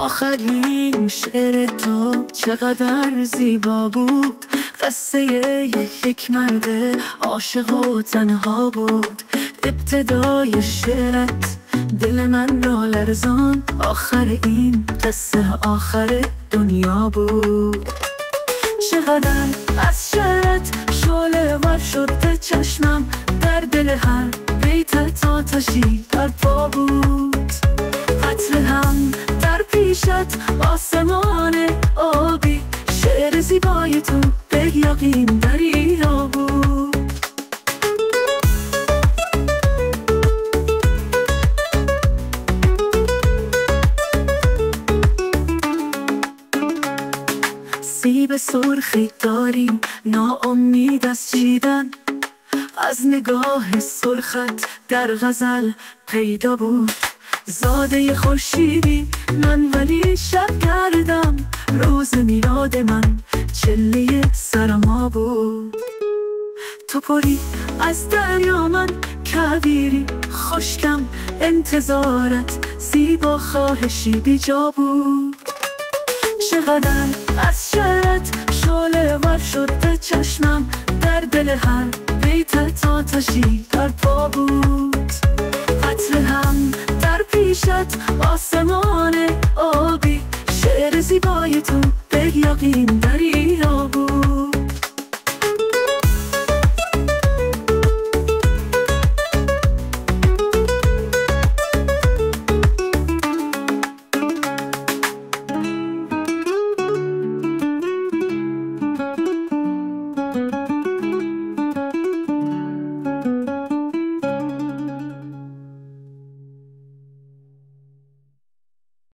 آخرین شعر تو چقدر زیبا بود. قصه یک مرد عاشق و تنها بود. ابتدای شعرت دل من را لرزان، آخر این قصه آخر دنیا بود. چقدر از شعرت شعله ور شده چشمم، در دل هر بیتت آتشی در پا بود. قطره هم در پیشت آسمان آبی، شعر زیبای تو به یقین دریا بود. سیب سرخی داریم ناامید از چیدن، از نگاه سرخت در غزل پیدا بود. زاده خورشیدی من ولی شب گردم، روز میلاد من چله سرما بود. تو پری از دریا من کویری خشکم، انتظارت زیبا خواهشی بی جا بود. چقدر از شعرت شعله ور شده چشمم، در دل هر بیتت آتشی در پا بود. قطره هم در پیشت آسمان آبی، شعر زیبای تو به یقین